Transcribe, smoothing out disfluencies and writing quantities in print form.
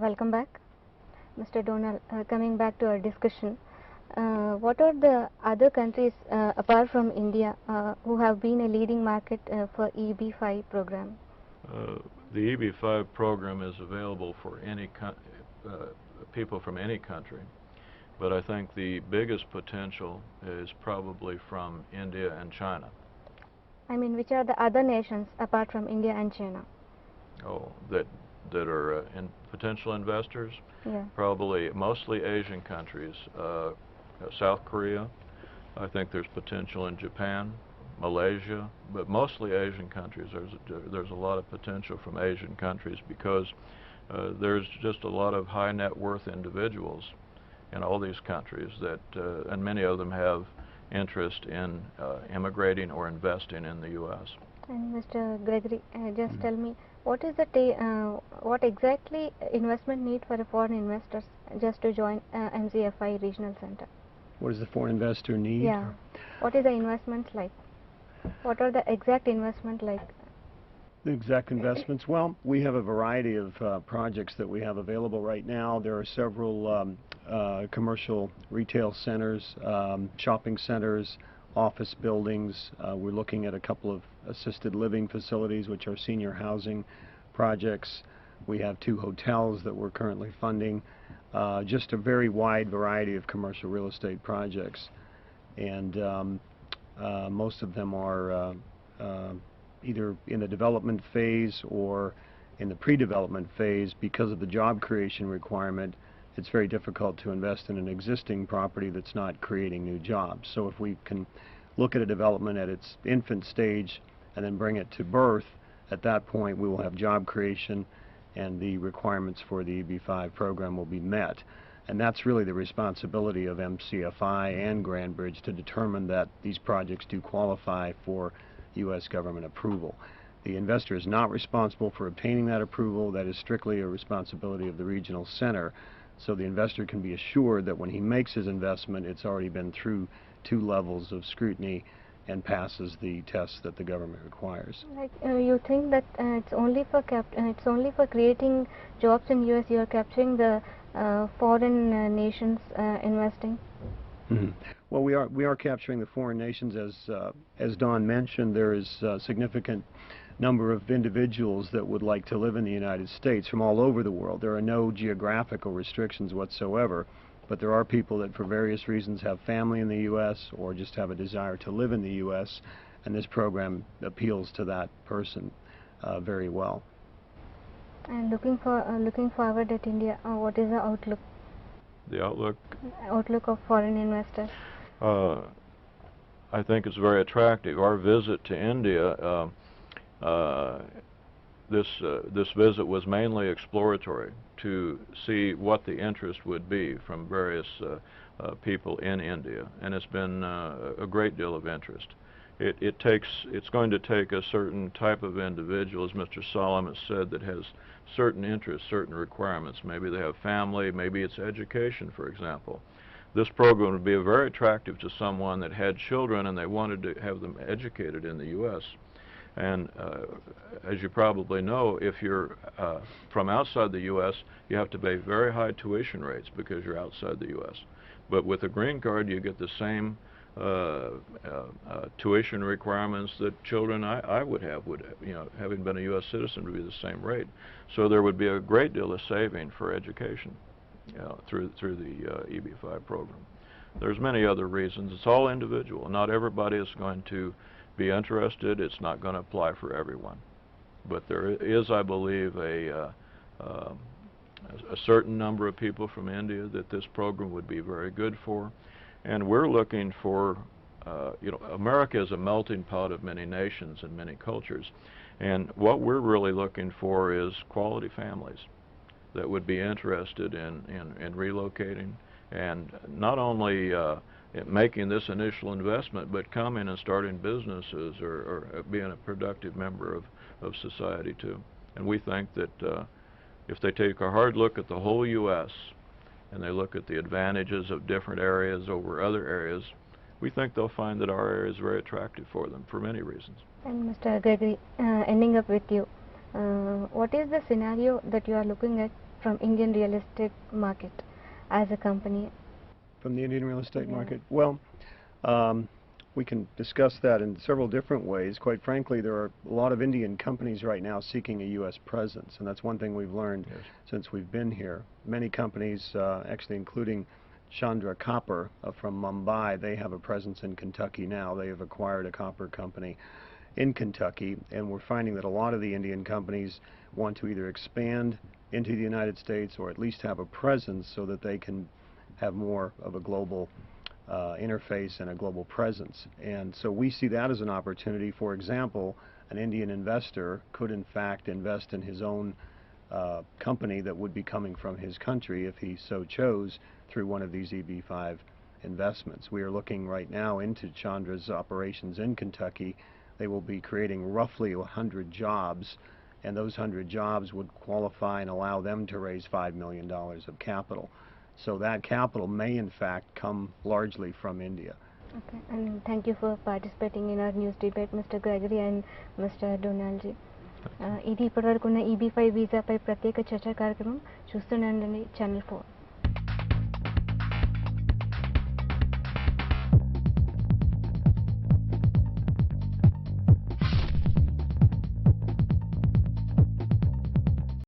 Welcome back, Mr. Donald. Coming back to our discussion, what are the other countries apart from India who have been a leading market for EB5 program? The EB5 program is available for any people from any country, but I think the biggest potential is probably from India and China. I mean, which are the other nations apart from India and China? Oh, that are potential investors? Yeah. Probably mostly Asian countries. South Korea, I think there's potential in Japan, Malaysia, but mostly Asian countries. There's a lot of potential from Asian countries because there's just a lot of high net worth individuals in all these countries that, and many of them have interest in immigrating or investing in the U.S. And Mr. Gregory, just tell me, what is the what exactly investment need for a foreign investors just to join MCFI Regional Center? What does the foreign investor need? Yeah. What is the investment like? What are the exact investment like? The exact investments? Well, we have a variety of projects that we have available right now. There are several commercial retail centers, shopping centers, office buildings. We're looking at a couple of assisted living facilities, which are senior housing projects. We have 2 hotels that we're currently funding. Just a very wide variety of commercial real estate projects. And most of them are either in the development phase or in the pre-development phase. Because of the job creation requirement, it's very difficult to invest in an existing property that's not creating new jobs. So if we can look at a development at its infant stage and then bring it to birth, at that point we will have job creation and the requirements for the EB5 program will be met. And that's really the responsibility of MCFI and Grand Bridge to determine that these projects do qualify for U.S. government approval. The investor is not responsible for obtaining that approval. That is strictly a responsibility of the regional center. So the investor can be assured that when he makes his investment, it's already been through 2 levels of scrutiny and passes the tests that the government requires. Like you think that it's only for creating jobs in U.S. You are capturing the foreign nations investing. Mm-hmm. Well, we are capturing the foreign nations. As Don mentioned, there is a significant number of individuals that would like to live in the United States from all over the world. There are no geographical restrictions whatsoever, but there are people that for various reasons have family in the U.S. or just have a desire to live in the U.S., and this program appeals to that person very well. And looking forward at India, what is the outlook? The outlook? Outlook of foreign investors. I think it's very attractive. Our visit to India, this visit was mainly exploratory to see what the interest would be from various people in India, and it's been a great deal of interest. It's going to take a certain type of individual, as Mr. Solomon said, that has certain interests, certain requirements. Maybe they have family, maybe it's education, for example. This program would be very attractive to someone that had children and they wanted to have them educated in the U.S. And as you probably know, if you're from outside the U.S., you have to pay very high tuition rates because you're outside the U.S. But with a green card, you get the same tuition requirements that children I would have, having been a U.S. citizen, would be the same rate. So there would be a great deal of saving for education through the EB5 program. There's many other reasons. It's all individual. Not everybody is going to be interested. It's not going to apply for everyone. But there is, I believe, a certain number of people from India that this program would be very good for. And we're looking for, America is a melting pot of many nations and many cultures. And what we're really looking for is quality families that would be interested in relocating and not only making this initial investment, but coming and starting businesses or being a productive member of society too. And we think that if they take a hard look at the whole U.S. and they look at the advantages of different areas over other areas, we think they'll find that our area is very attractive for them for many reasons. And Mr. Gregory, ending up with you, what is the scenario that you are looking at from Indian real estate market as a company? From the Indian real estate Yeah. market? Well, we can discuss that in several different ways. Quite frankly, there are a lot of Indian companies right now seeking a U.S. presence, and that's one thing we've learned Yes. since we've been here. Many companies, actually including Chandra Copper from Mumbai, they have a presence in Kentucky now. They have acquired a copper company in Kentucky, and we're finding that a lot of the Indian companies want to either expand into the United States or at least have a presence so that they can have more of a global interface and a global presence. And so we see that as an opportunity. For example, an Indian investor could in fact invest in his own company that would be coming from his country if he so chose through one of these EB5 investments. We are looking right now into Chandra's operations in Kentucky. They will be creating roughly 100 jobs, and those 100 jobs would qualify and allow them to raise $5 million of capital. So that capital may in fact come largely from India. Okay, and thank you for participating in our news debate, Mr. Gregory and Mr. Donald. ఇది ఇప్పటివరకు ఉన్న EB5 వీసాపై ప్రత్యేక చర్చా కార్యక్రమం చూస్తూనే ఉండండి Channel 4.